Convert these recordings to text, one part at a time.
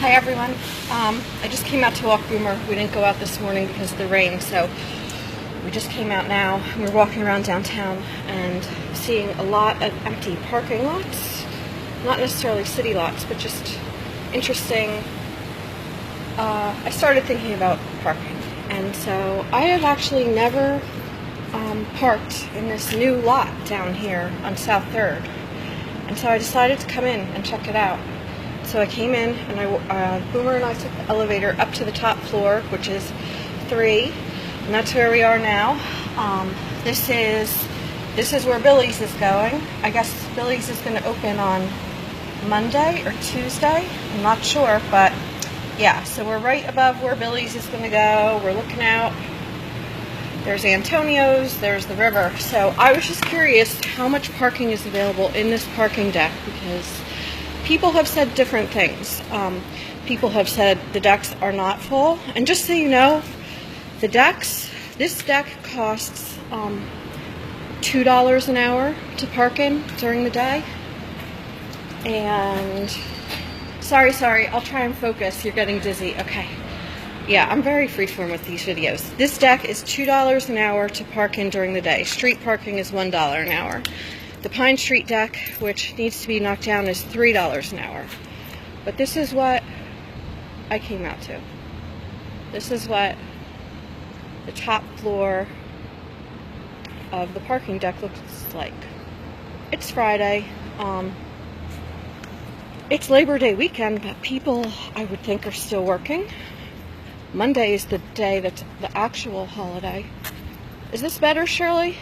Hi everyone. I just came out to walk Boomer. We didn't go out this morning because of the rain, so we just came out now. We're walking around downtown and seeing a lot of empty parking lots. Not necessarily city lots, but just interesting. I started thinking about parking, and so I have actually never parked in this new lot down here on South 3rd. And so I decided to come in and check it out. So I came in, and Boomer and I took the elevator up to the top floor, which is 3, and that's where we are now. This is where Billy's is going. I guess Billy's is going to open on Monday or Tuesday. I'm not sure, but yeah. So we're right above where Billy's is going to go. We're looking out. There's Antonio's. There's the river. So I was just curious how much parking is available in this parking deck, because people have said different things. People have said the decks are not full. And just so you know, this deck costs $2 an hour to park in during the day. And sorry, I'll try and focus. You're getting dizzy. Okay. Yeah, I'm very freeform with these videos. This deck is $2 an hour to park in during the day. Street parking is $1 an hour. The Pine Street deck, which needs to be knocked down, is $3 an hour. But this is what I came out to. This is what the top floor of the parking deck looks like. It's Friday. It's Labor Day weekend, but people, I would think, are still working. Monday is the day that's the actual holiday. Is this better, Shirley?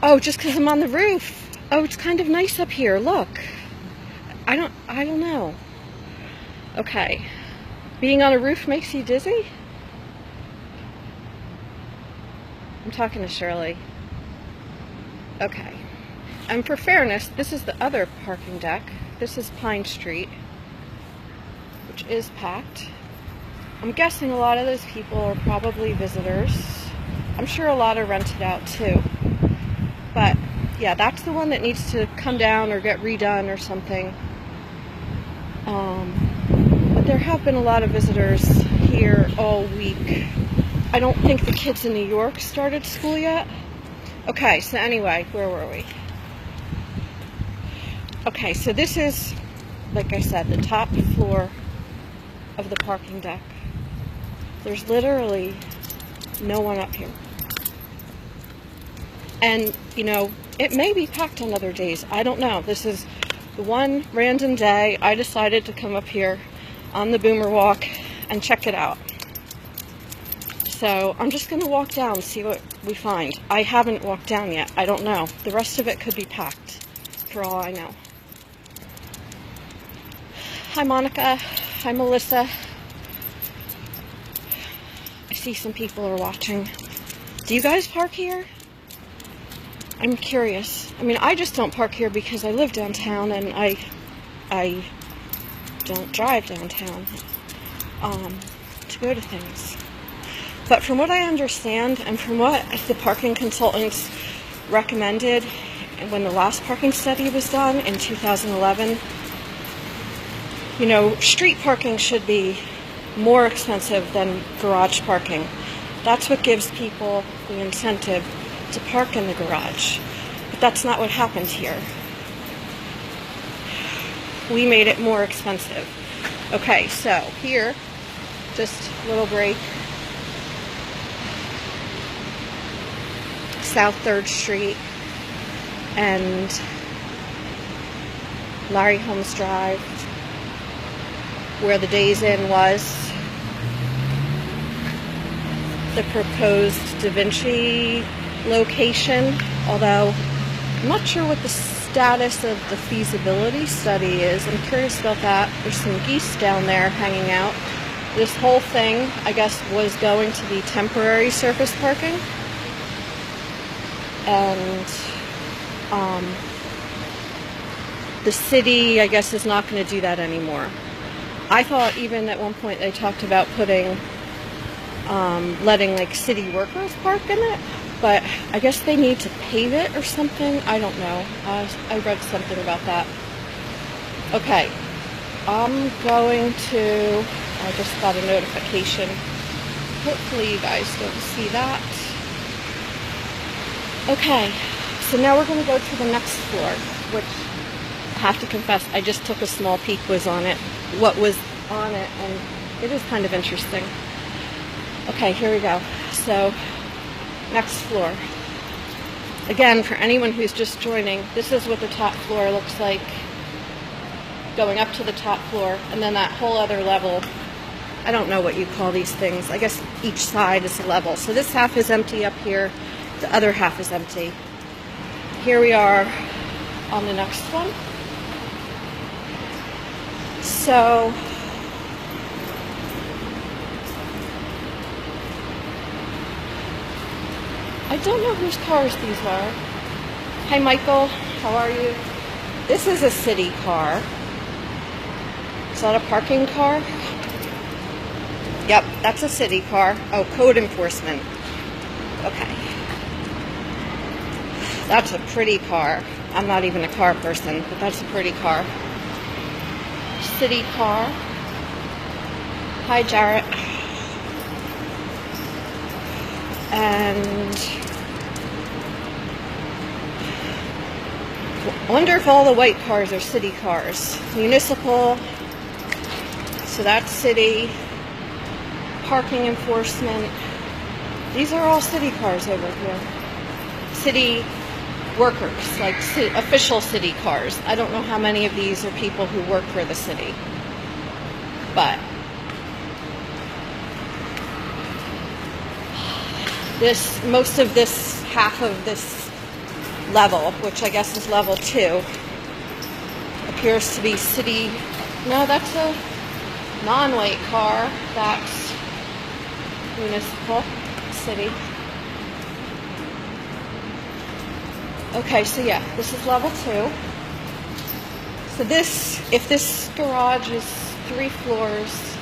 Oh, just because I'm on the roof. Oh, it's kind of nice up here. Look. I don't know. Okay. Being on a roof makes you dizzy? I'm talking to Shirley. Okay. And for fairness, this is the other parking deck. This is Pine Street, which is packed. I'm guessing a lot of those people are probably visitors. I'm sure a lot are rented out too. But yeah, that's the one that needs to come down or get redone or something. But there have been a lot of visitors here all week. I don't think the kids in New York started school yet. Okay, so anyway, where were we? Okay, so this is, like I said, the top floor of the parking deck. There's literally no one up here. And, you know, it may be packed on other days. I don't know. This is the one random day I decided to come up here on the Boomer Walk and check it out. So I'm just going to walk down and see what we find. I haven't walked down yet. I don't know. The rest of it could be packed, for all I know. Hi, Monica. Hi, Melissa. I see some people are watching. Do you guys park here? I'm curious. I mean, I just don't park here because I live downtown and I don't drive downtown to go to things. But from what I understand and from what the parking consultants recommended when the last parking study was done in 2011, you know, street parking should be more expensive than garage parking. That's what gives people the incentive to park in the garage. But that's not what happened here. We made it more expensive. Okay, so here, just a little break. South 3rd Street and Larry Holmes Drive, where the Days Inn was. The proposed Da Vinci location, although I'm not sure what the status of the feasibility study is. I'm curious about that. There's some geese down there hanging out. This whole thing, I guess, was going to be temporary surface parking. And the city, I guess, is not going to do that anymore. I thought even at one point they talked about putting, letting like city workers park in it, but I guess they need to pave it or something. I don't know. I read something about that. Okay, I'm going to, I just got a notification. Hopefully you guys don't see that. Okay, so now we're going to go to the next floor, which I have to confess, I just took a small peek what was on it, and it is kind of interesting. Okay, here we go. So, next floor. Again, for anyone who's just joining, this is what the top floor looks like. Going up to the top floor, and then that whole other level, I don't know what you call these things. I guess each side is a level. So this half is empty up here, the other half is empty. Here we are on the next one. So, I don't know whose cars these are. Hi Michael, how are you? This is a city car. Is that a parking car? Yep, that's a city car. Oh, code enforcement. Okay. That's a pretty car. I'm not even a car person, but that's a pretty car. City car. Hi, Jarrett. And I wonder if all the white cars are city cars. Municipal. So that's city, parking enforcement. These are all city cars over here. City workers, like official city cars. I don't know how many of these are people who work for the city. But most of this, half of this level, which I guess is level 2, appears to be city. No, that's a non-white car. That's municipal, city. Okay, so yeah, this is level 2. So if this garage is 3 floors,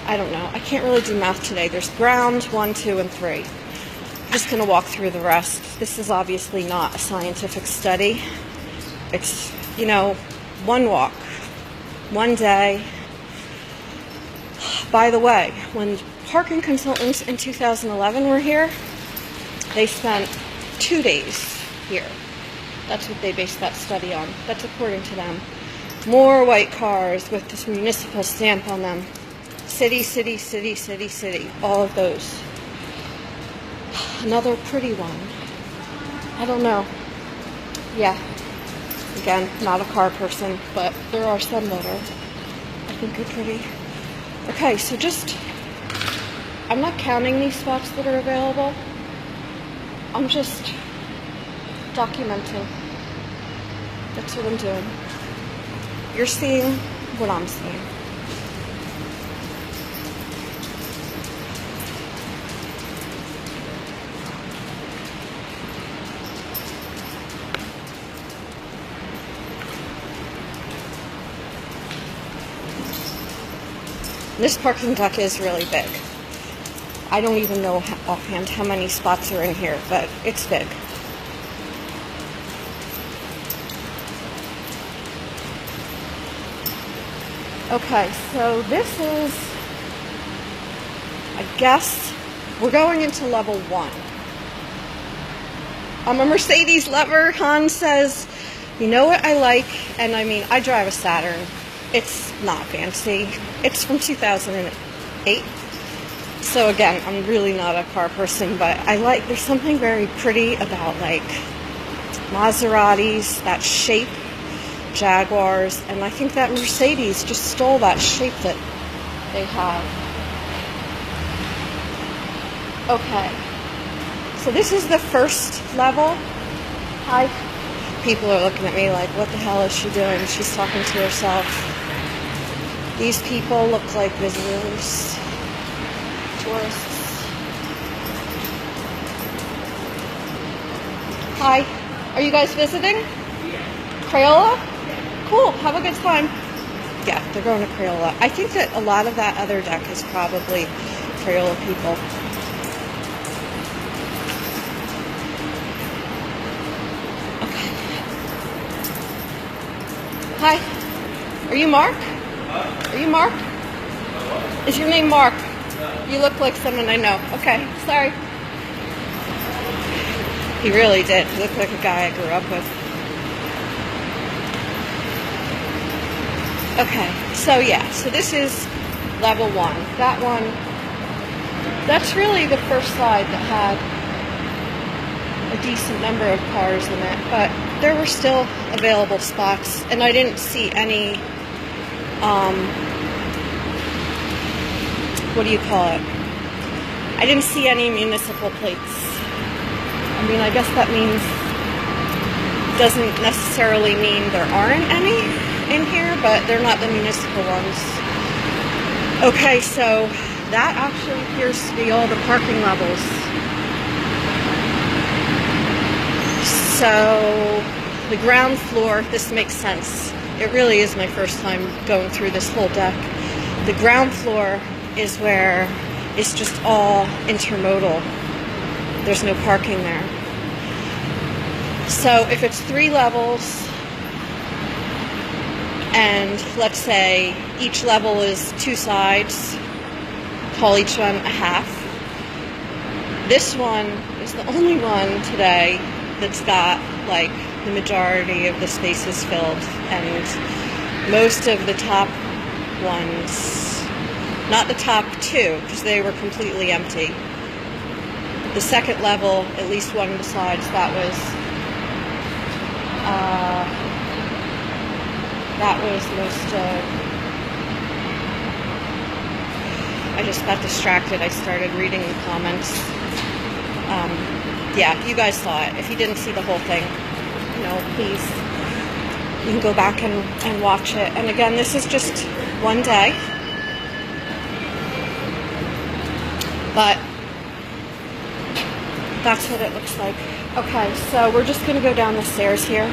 I don't know. I can't really do math today. There's ground, 1, 2, and 3. I'm just going to walk through the rest. This is obviously not a scientific study. It's, one walk, one day. By the way, when parking consultants in 2011 were here, they spent 2 days here. That's what they based that study on. That's according to them. More white cars with this municipal stamp on them. City, city, city, city, city. All of those. Another pretty one. I don't know. Yeah. Again, not a car person, but there are some that are, I think, are pretty. Okay, so I'm not counting these spots that are available. I'm just documenting. That's what I'm doing. You're seeing what I'm seeing. This parking deck is really big. I don't even know offhand how many spots are in here, but it's big. Okay, so this is, I guess, we're going into level 1. I'm a Mercedes lover. Han says, you know what I like? And I mean, I drive a Saturn. It's not fancy. It's from 2008. So again, I'm really not a car person, but there's something very pretty about like Maseratis, that shape, Jaguars, and I think that Mercedes just stole that shape that they have. Okay, so this is the first level. Hi. People are looking at me like, what the hell is she doing? She's talking to herself. These people look like visitors, tourists. Hi, are you guys visiting? Crayola? Cool, have a good time. Yeah, they're going to Crayola. I think that a lot of that other deck is probably Crayola people. Okay. Hi, are you Mark? Are you Mark? Is your name Mark? You look like someone I know. Okay, sorry. He really did. He looked like a guy I grew up with. Okay, so yeah, so this is level 1. That one, that's really the first side that had a decent number of cars in it, but there were still available spots, and I didn't see any, what do you call it? I didn't see any municipal plates. I mean, I guess that means, doesn't necessarily mean there aren't any in here, but they're not the municipal ones. Okay, so that actually appears to be all the parking levels. So the ground floor, this makes sense. It really is my first time going through this whole deck. The ground floor is where it's just all intermodal. There's no parking there. So if it's 3 levels, and let's say each level is 2 sides, call each one a half. This one is the only one today that's got like the majority of the spaces filled, and most of the top ones, not the top 2 because they were completely empty. The second level, at least one of the sides, that was most I just got distracted. I started reading the comments. Yeah, you guys saw it. If you didn't see the whole thing, please, you can go back and watch it. And again, this is just one day, but that's what it looks like. Okay, so we're just going to go down the stairs here,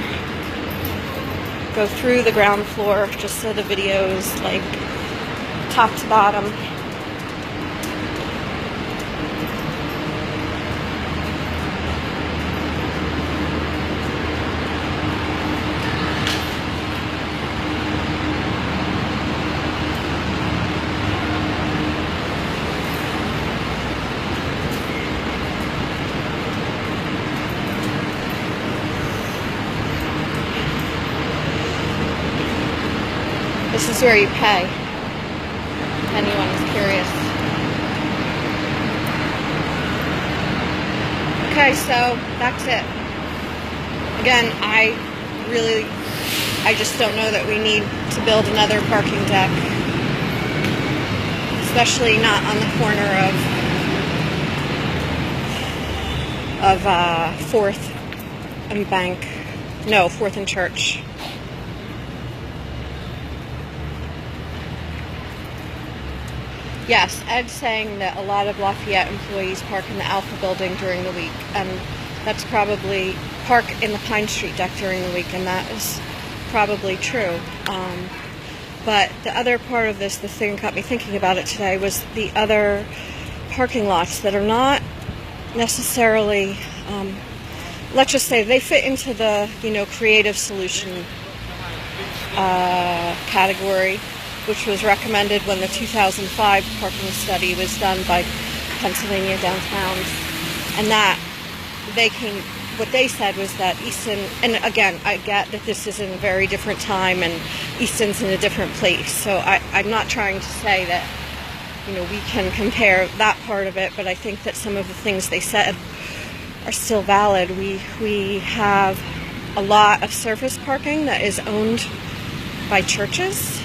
go through the ground floor, just so the video is like top to bottom. This is where you pay, if anyone is curious. Okay, so that's it. Again, I just don't know that we need to build another parking deck, especially not on the corner of 4th and Bank. No, 4th and Church. Yes, Ed's saying that a lot of Lafayette employees park in the Alpha building during the week, and that's probably park in the Pine Street deck during the week, and that is probably true. But the other part of this, the thing that got me thinking about it today, was the other parking lots that are not necessarily, let's just say they fit into the, creative solution category, which was recommended when the 2005 parking study was done by Pennsylvania Downtowns. And that what they said was that Easton, and again, I get that this is in a very different time and Easton's in a different place, so I'm not trying to say that, we can compare that part of it, but I think that some of the things they said are still valid. We have a lot of surface parking that is owned by churches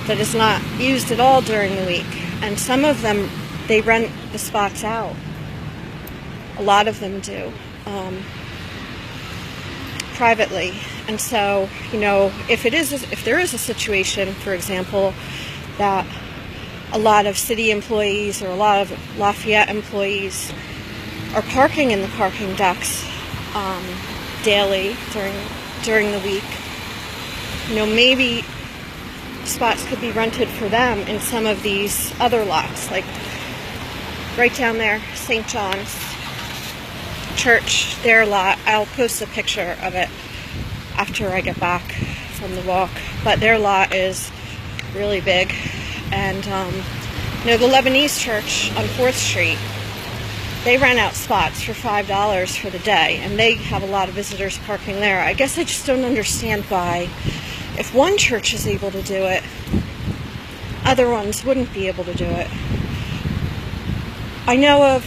that is not used at all during the week, and some of them, they rent the spots out. A lot of them do, privately. And so, if there is a situation, for example, that a lot of city employees or a lot of Lafayette employees are parking in the parking decks daily during the week, maybe spots could be rented for them in some of these other lots, like right down there, St. John's Church, their lot. I'll post a picture of it after I get back from the walk, but their lot is really big. And, the Lebanese church on 4th Street, they rent out spots for $5 for the day, and they have a lot of visitors parking there. I guess I just don't understand why, if one church is able to do it, other ones wouldn't be able to do it. I know of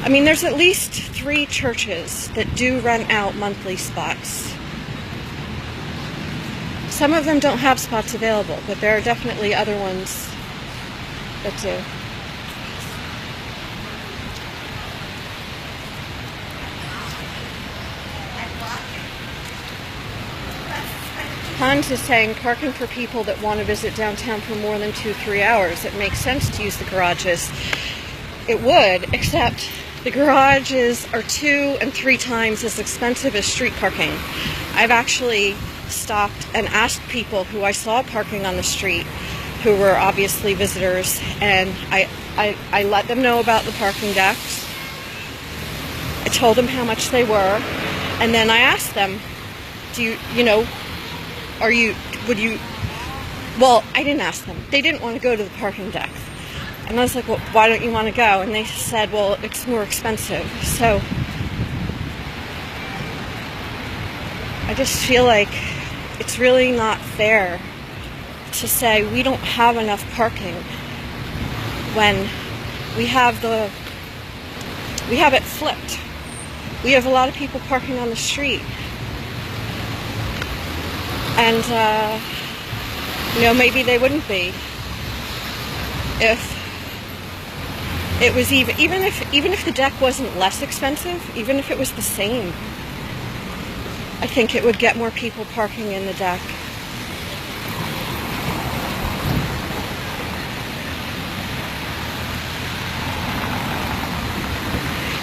there's at least 3 churches that do rent out monthly spots. Some of them don't have spots available, but there are definitely other ones that do. Hans is saying parking for people that want to visit downtown for more than 2-3 hours. It makes sense to use the garages. It would, except the garages are 2 and 3 times as expensive as street parking. I've actually stopped and asked people who I saw parking on the street, who were obviously visitors, and I let them know about the parking decks. I told them how much they were, and then I asked them, well, I didn't ask them. They didn't want to go to the parking deck. And I was like, well, why don't you want to go? And they said, well, it's more expensive. So I just feel like it's really not fair to say we don't have enough parking when we have it flipped. We have a lot of people parking on the street. And, maybe they wouldn't be if it was even if the deck wasn't less expensive, even if it was the same, I think it would get more people parking in the deck.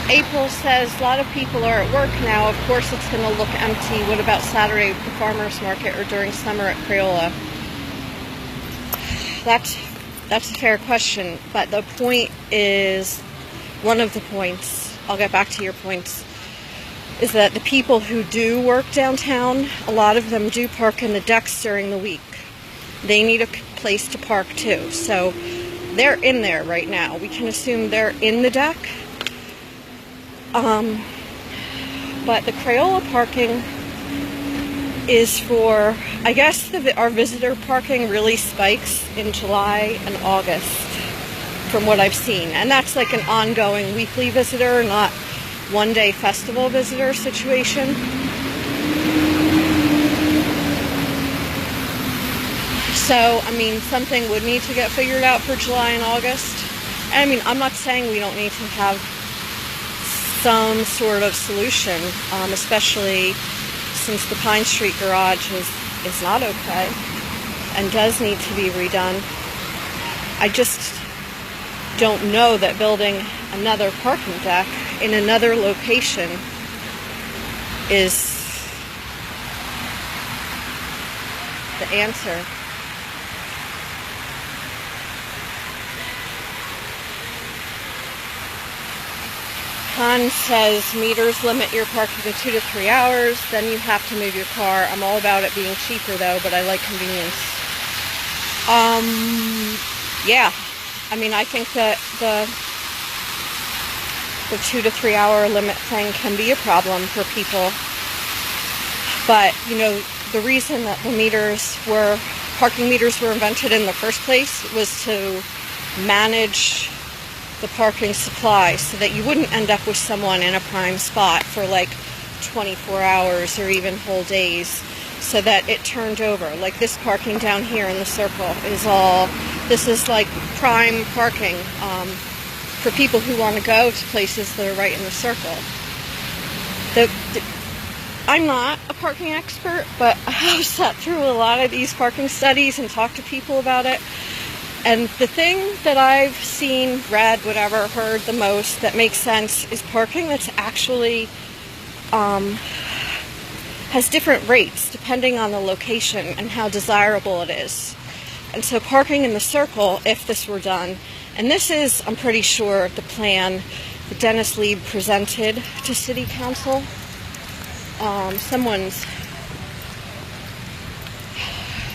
April says a lot of people are at work now. Of course it's going to look empty. What about Saturday at the farmer's market or during summer at Crayola? That's a fair question, but the point is, one of the points, I'll get back to your points, is that the people who do work downtown, a lot of them do park in the decks during the week. They need a place to park too, so they're in there right now. We can assume they're in the deck. But the Crayola parking is for, I guess our visitor parking really spikes in July and August from what I've seen. And that's like an ongoing weekly visitor, not one-day festival visitor situation. So, something would need to get figured out for July and August. And I'm not saying we don't need to have some sort of solution, especially since the Pine Street garage is not okay and does need to be redone. I just don't know that building another parking deck in another location is the answer. Han says meters limit your parking to 2 to 3 hours, then you have to move your car. I'm all about it being cheaper though, but I like convenience. Yeah. I think that the 2 to 3 hour limit thing can be a problem for people. But, the reason that parking meters were invented in the first place was to manage the parking supply so that you wouldn't end up with someone in a prime spot for like 24 hours or even whole days, so that it turned over. Like this parking down here in the circle this is like prime parking for people who want to go to places that are right in the circle. I'm not a parking expert, but I have sat through a lot of these parking studies and talked to people about it. And the thing that I've seen, read, whatever, heard the most that makes sense is parking that's actually has different rates depending on the location and how desirable it is. And so parking in the circle, if this were done, and this is, I'm pretty sure, the plan that Dennis Lieb presented to City Council. Someone's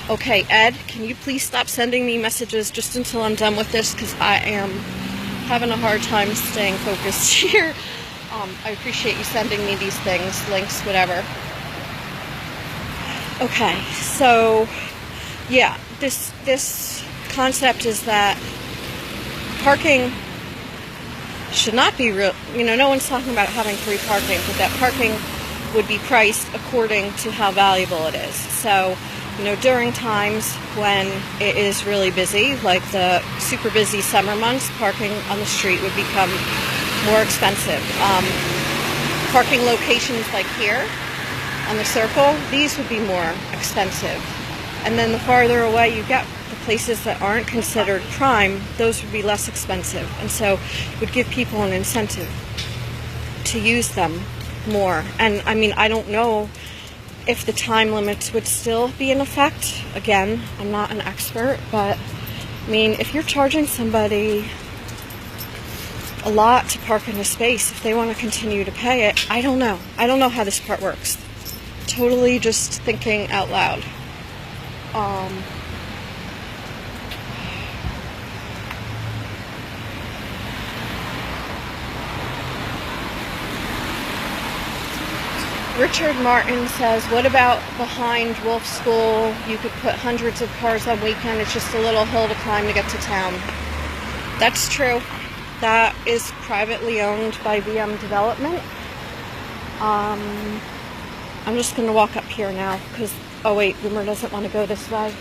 Okay, Ed, can you please stop sending me messages just until I'm done with this, because I am having a hard time staying focused here. I appreciate you sending me these things, links, whatever. Okay, so yeah, this concept is that parking should not be real. You know, no one's talking about having free parking, but that parking would be priced according to how valuable it is. So, you know, during times when it is really busy, like the super busy summer months, parking on the street would become more expensive. Parking locations like here on the circle, these would be more expensive. And then the farther away you get, the places that aren't considered prime, those would be less expensive. And so it would give people an incentive to use them more. And I mean, I don't know if the time limits would still be in effect. Again, I'm not an expert, but I mean, if you're charging somebody a lot to park in a space, if they want to continue to pay it, I don't know. I don't know how this part works. Totally just thinking out loud. Richard Martin says, what about behind Wolf School? You could put hundreds of cars on weekend. It's just a little hill to climb to get to town. That's true. That is privately owned by VM Development. I'm just going to walk up here now because, oh wait, Boomer doesn't want to go this way.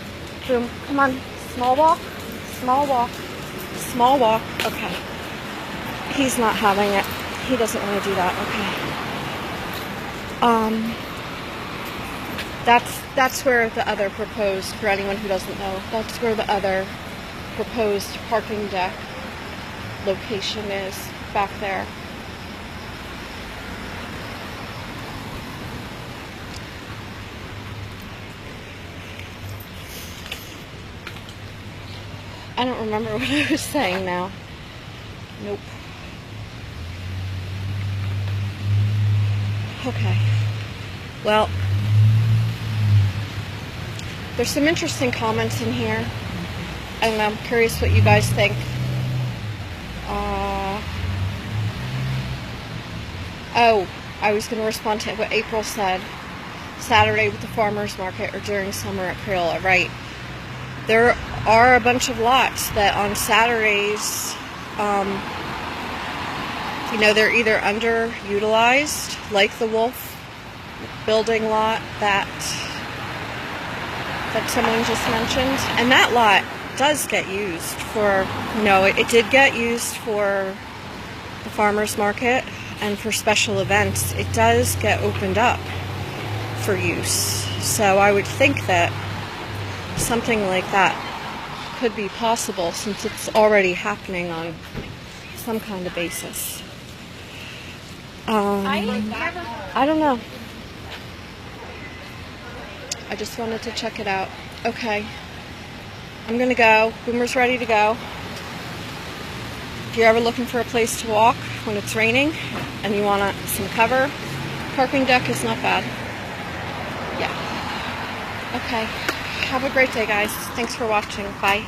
Boom, come on. Small walk, small walk, small walk. Okay. He's not having it. He doesn't want to do that. Okay. That's where the other proposed, for anyone who doesn't know, that's where the other proposed parking deck location is, back there. I don't remember what I was saying now. Nope. Okay. Well, there's some interesting comments in here. I don't know, I'm curious what you guys think. Oh, I was going to respond to what April said. Saturday with the farmer's market or during summer at Crayola, right. There are a bunch of lots that on Saturdays, you know, they're either underutilized, like the Wolf building lot that someone just mentioned. And that lot does get used for, you know, it did get used for the farmer's market and for special events. It does get opened up for use. So I would think that something like that could be possible since it's already happening on some kind of basis. I don't know. I just wanted to check it out. Okay. I'm gonna go. Boomer's ready to go. If you're ever looking for a place to walk when it's raining and you want some cover, parking deck is not bad. Yeah. Okay. Have a great day, guys. Thanks for watching. Bye.